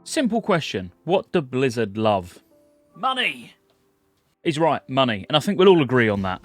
Simple question. What do Blizzard love? Money! He's right, money. And I think we'll all agree on that.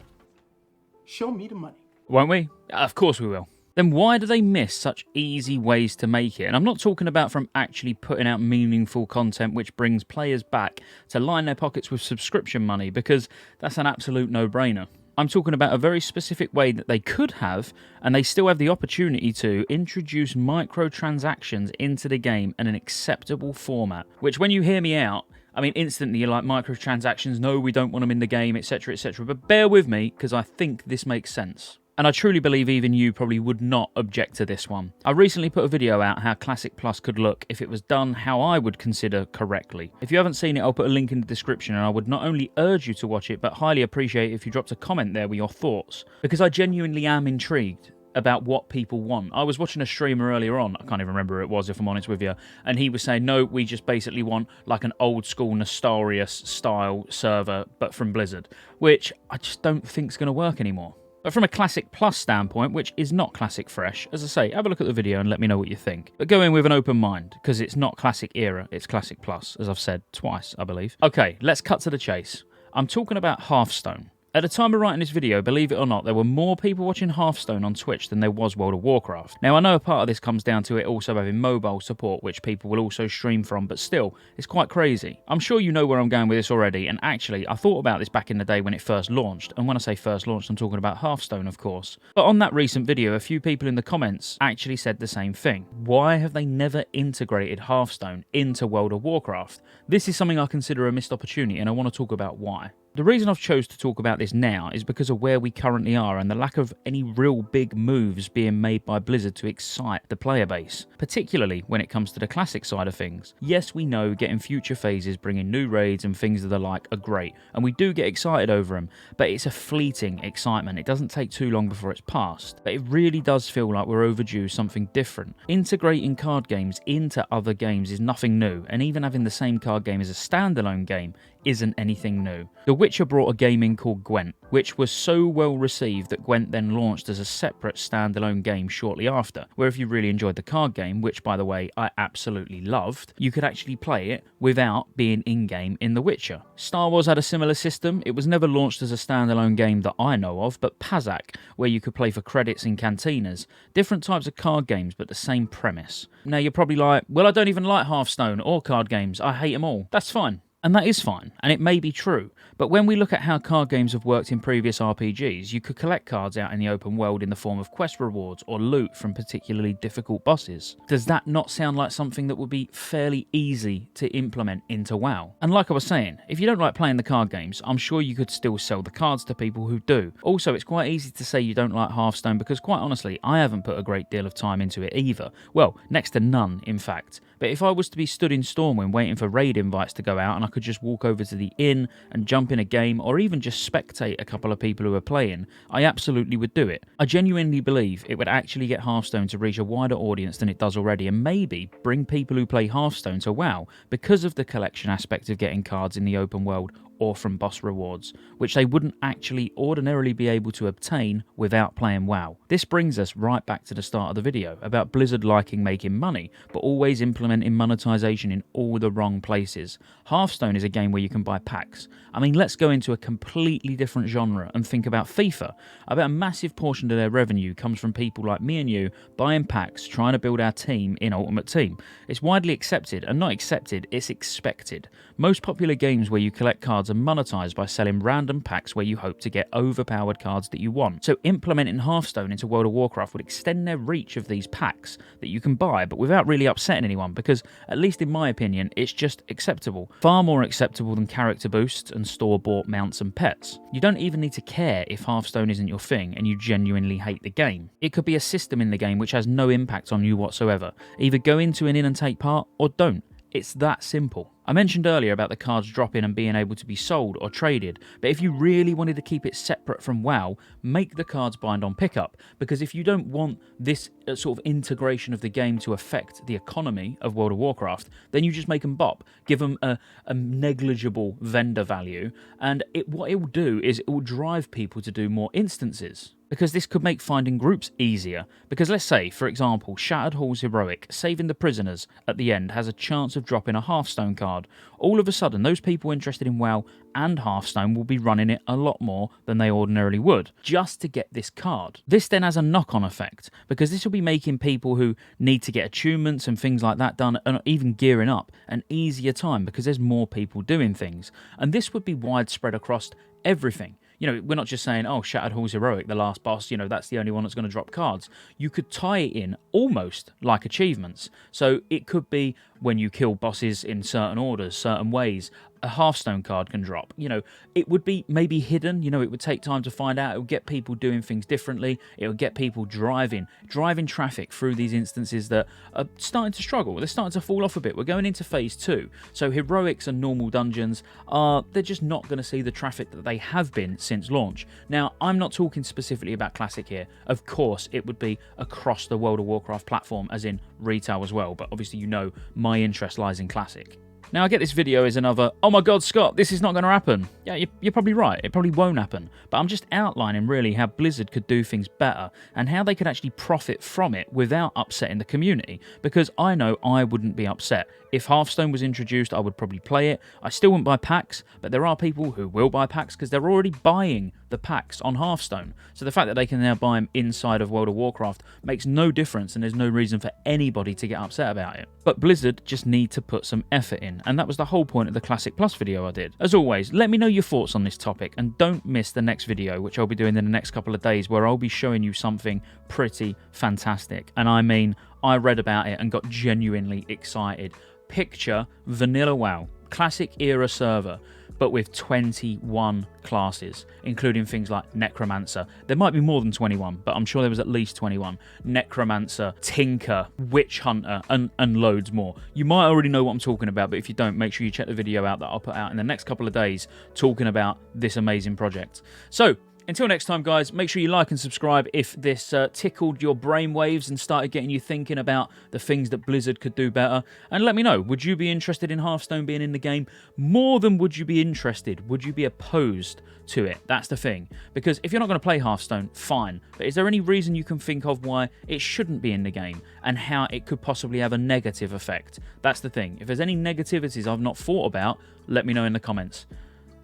Show me the money. Won't we? Of course we will. Then why do they miss such easy ways to make it? And I'm not talking about from actually putting out meaningful content which brings players back to line their pockets with subscription money, because that's an absolute no-brainer. I'm talking about a very specific way that they could have, and they still have the opportunity to, introduce microtransactions into the game in an acceptable format. Which, when you hear me out, I mean, instantly you're like, microtransactions, no, we don't want them in the game, etc, etc. But bear with me, because I think this makes sense. And I truly believe even you probably would not object to this one. I recently put a video out how Classic Plus could look if it was done how I would consider correctly. If you haven't seen it, I'll put a link in the description, and I would not only urge you to watch it, but highly appreciate if you dropped a comment there with your thoughts, because I genuinely am intrigued about what people want. I was watching a streamer earlier on, I can't even remember who it was if I'm honest with you, and he was saying, no, we just basically want like an old school Nostarius style server, but from Blizzard, which I just don't think is going to work anymore. But from a Classic Plus standpoint, which is not Classic Fresh, as I say, have a look at the video and let me know what you think. But go in with an open mind, because it's not Classic Era, it's Classic Plus, as I've said twice, I believe. Okay, let's cut to the chase. I'm talking about Hearthstone. At the time of writing this video, believe it or not, there were more people watching Hearthstone on Twitch than there was World of Warcraft. Now, I know a part of this comes down to it also having mobile support, which people will also stream from, but still, it's quite crazy. I'm sure you know where I'm going with this already, and actually, I thought about this back in the day when it first launched, and when I say first launched, I'm talking about Hearthstone, of course. But on that recent video, a few people in the comments actually said the same thing. Why have they never integrated Hearthstone into World of Warcraft? This is something I consider a missed opportunity, and I want to talk about why. The reason I've chose to talk about this now is because of where we currently are and the lack of any real big moves being made by Blizzard to excite the player base, particularly when it comes to the classic side of things. Yes, we know getting future phases, bringing new raids and things of the like are great, and we do get excited over them, but it's a fleeting excitement. It doesn't take too long before it's past, but it really does feel like we're overdue something different. Integrating card games into other games is nothing new, and even having the same card game as a standalone game isn't anything new. The Witcher brought a game in called Gwent, which was so well received that Gwent then launched as a separate standalone game shortly after, where if you really enjoyed the card game, which by the way I absolutely loved, you could actually play it without being in-game in The Witcher. Star Wars had a similar system. It was never launched as a standalone game that I know of, but Pazak, where you could play for credits in cantinas. Different types of card games, but the same premise. Now you're probably like, well, I don't even like Hearthstone or card games, I hate them all. That's fine. And that is fine, and it may be true, but when we look at how card games have worked in previous RPGs, you could collect cards out in the open world in the form of quest rewards or loot from particularly difficult bosses. Does that not sound like something that would be fairly easy to implement into WoW? And like I was saying, if you don't like playing the card games, I'm sure you could still sell the cards to people who do. Also, it's quite easy to say you don't like Hearthstone because quite honestly, I haven't put a great deal of time into it either. Well, next to none, in fact. But if I was to be stood in Stormwind waiting for raid invites to go out and I could just walk over to the inn and jump in a game or even just spectate a couple of people who are playing, I absolutely would do it. I genuinely believe it would actually get Hearthstone to reach a wider audience than it does already, and maybe bring people who play Hearthstone to WoW because of the collection aspect of getting cards in the open world or from boss rewards, which they wouldn't actually ordinarily be able to obtain without playing WoW. This brings us right back to the start of the video about Blizzard liking making money, but always implementing monetization in all the wrong places. Hearthstone is a game where you can buy packs. I mean, let's go into a completely different genre and think about FIFA. I bet a massive portion of their revenue comes from people like me and you buying packs, trying to build our team in Ultimate Team. It's widely accepted, and not accepted, it's expected. Most popular games where you collect cards are monetized by selling random packs where you hope to get overpowered cards that you want. So implementing Hearthstone into World of Warcraft would extend their reach of these packs that you can buy, but without really upsetting anyone, because at least in my opinion, it's just acceptable. Far more acceptable than character boosts and store-bought mounts and pets. You don't even need to care if Hearthstone isn't your thing and you genuinely hate the game. It could be a system in the game which has no impact on you whatsoever. Either go into an inn and take part, or don't. It's that simple. I mentioned earlier about the cards dropping and being able to be sold or traded, but if you really wanted to keep it separate from WoW, make the cards bind on pickup, because if you don't want this sort of integration of the game to affect the economy of World of Warcraft, then you just make them bop, give them a negligible vendor value, and what it will do is it will drive people to do more instances. because this could make finding groups easier. Because let's say, for example, Shattered Hall's Heroic, saving the prisoners at the end, has a chance of dropping a Hearthstone card. All of a sudden, those people interested in WoW and Hearthstone will be running it a lot more than they ordinarily would, just to get this card. This then has a knock-on effect, because this will be making people who need to get attunements and things like that done, and even gearing up, an easier time, because there's more people doing things. And this would be widespread across everything. You know, we're not just saying, oh, Shattered Hall's Heroic, the last boss, you know, that's the only one that's going to drop cards. You could tie it in almost like achievements. So it could be when you kill bosses in certain orders, certain ways, a Hearthstone card can drop. You know, it would be maybe hidden. You know, it would take time to find out. It would get people doing things differently. It would get people driving traffic through these instances that are starting to struggle. They're starting to fall off a bit. We're going into phase 2. So heroics and normal dungeons they're just not going to see the traffic that they have been since launch. Now, I'm not talking specifically about Classic here. Of course, it would be across the World of Warcraft platform, as in retail as well. But obviously, you know, my interest lies in Classic. Now, I get this video is another, oh my god, Scott, this is not going to happen. Yeah, you're probably right, it probably won't happen. But I'm just outlining really how Blizzard could do things better and how they could actually profit from it without upsetting the community. Because I know I wouldn't be upset. If Hearthstone was introduced, I would probably play it. I still wouldn't buy packs, but there are people who will buy packs because they're already buying the packs on Hearthstone. So the fact that they can now buy them inside of World of Warcraft makes no difference, and there's no reason for anybody to get upset about it. But Blizzard just need to put some effort in, and that was the whole point of the Classic Plus video I did. As always, let me know your thoughts on this topic, and don't miss the next video, which I'll be doing in the next couple of days, where I'll be showing you something pretty fantastic. And I mean, I read about it and got genuinely excited. Picture vanilla WoW, classic era server, but with 21 classes, including things like Necromancer. There might be more than 21, but I'm sure there was at least 21. Necromancer, Tinker, Witch Hunter, and loads more. You might already know what I'm talking about, but if you don't, make sure you check the video out that I'll put out in the next couple of days talking about this amazing project. So, until next time, guys, make sure you like and subscribe if this tickled your brainwaves and started getting you thinking about the things that Blizzard could do better. And let me know, would you be interested in Hearthstone being in the game? More than would you be interested? Would you be opposed to it? That's the thing. Because if you're not going to play Hearthstone, fine. But is there any reason you can think of why it shouldn't be in the game and how it could possibly have a negative effect? That's the thing. If there's any negativities I've not thought about, let me know in the comments.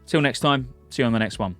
Till next time, see you on the next one.